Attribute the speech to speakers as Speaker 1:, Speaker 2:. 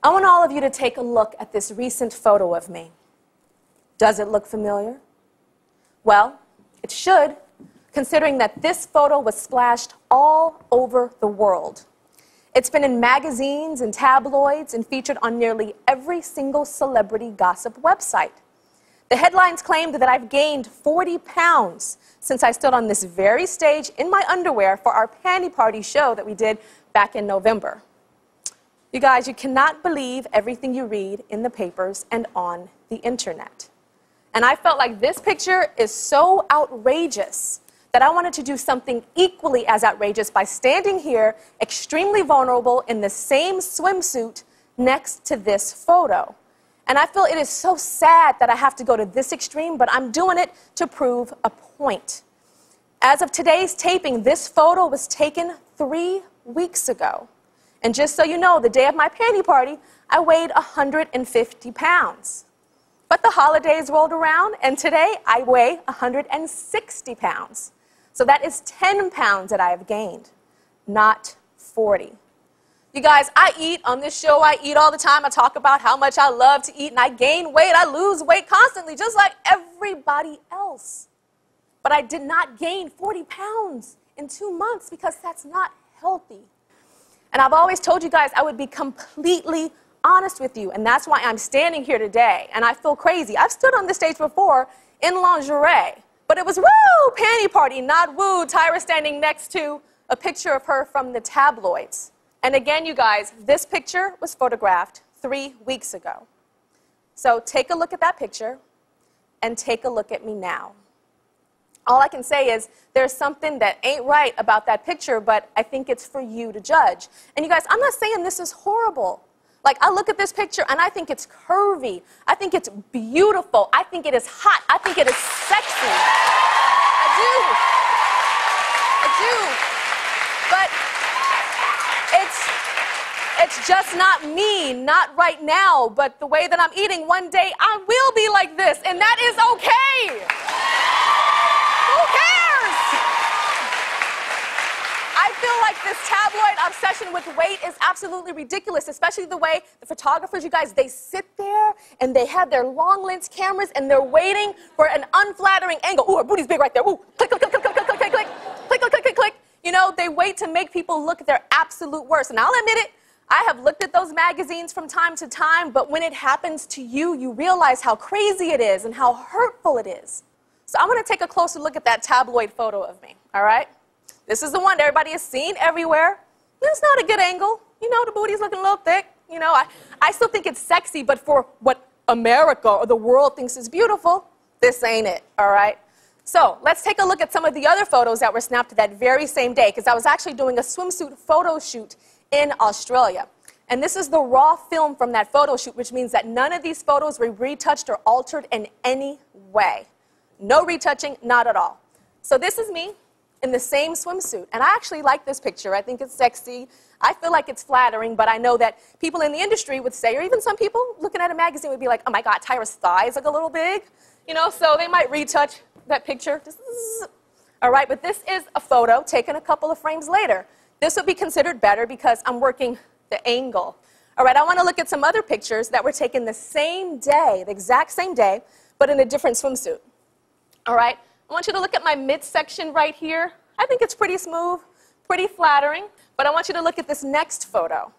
Speaker 1: I want all of you to take a look at this recent photo of me. Does it look familiar? Well, it should, considering that this photo was splashed all over the world. It's been in magazines and tabloids and featured on nearly every single celebrity gossip website. The headlines claimed that I've gained 40 pounds since I stood on this very stage in my underwear for our panty party show that we did back in November. You guys, you cannot believe everything you read in the papers and on the internet. And I felt like this picture is so outrageous that I wanted to do something equally as outrageous by standing here, extremely vulnerable, in the same swimsuit next to this photo. And I feel it is so sad that I have to go to this extreme, but I'm doing it to prove a point. As of today's taping, this photo was taken 3 weeks ago. And just so you know, the day of my panty party, I weighed 150 pounds. But the holidays rolled around, and today I weigh 160 pounds. So that is 10 pounds that I have gained, not 40. You guys, I eat on this show. I eat all the time. I talk about how much I love to eat, and I gain weight. I lose weight constantly, just like everybody else. But I did not gain 40 pounds in 2 months because that's not healthy. And I've always told you guys I would be completely honest with you, and that's why I'm standing here today. And I feel crazy. I've stood on this stage before in lingerie, but it was woo, panty party, not woo, Tyra standing next to a picture of her from the tabloids. And again, you guys, this picture was photographed 3 weeks ago. So take a look at that picture and take a look at me now. All I can say is there's something that ain't right about that picture, but I think it's for you to judge. And you guys, I'm not saying this is horrible. Like, I look at this picture and I think it's curvy. I think it's beautiful. I think it is hot. I think it is sexy. I do. But it's just not me, not right now. But the way that I'm eating, one day I will be like this, and that is okay. I feel like this tabloid obsession with weight is absolutely ridiculous, especially the way the photographers, you guys, they sit there and they have their long lens cameras and they're waiting for an unflattering angle. Ooh, her booty's big right there. Ooh, click, click, click, click, click, click, click, click, click, click, click, click, click. You know, they wait to make people look at their absolute worst. And I'll admit it, I have looked at those magazines from time to time, but when it happens to you, you realize how crazy it is and how hurtful it is. So I'm going to take a closer look at that tabloid photo of me, all right? This is the one that everybody has seen everywhere. It's not a good angle. You know, the booty's looking a little thick. You know, I still think it's sexy, but for what America or the world thinks is beautiful, this ain't it, all right? So let's take a look at some of the other photos that were snapped that very same day, because I was actually doing a swimsuit photo shoot in Australia. And this is the raw film from that photo shoot, which means that none of these photos were retouched or altered in any way. No retouching, not at all. So this is me in the same swimsuit. And I actually like this picture. I think it's sexy. I feel like it's flattering, but I know that people in the industry would say, or even some people looking at a magazine would be like, oh my God, Tyra's thighs look a little big. You know, so they might retouch that picture. All right, but this is a photo taken a couple of frames later. This would be considered better because I'm working the angle. All right, I want to look at some other pictures that were taken the same day, the exact same day, but in a different swimsuit. All right, I want you to look at my midsection right here. I think it's pretty smooth, pretty flattering, but I want you to look at this next photo.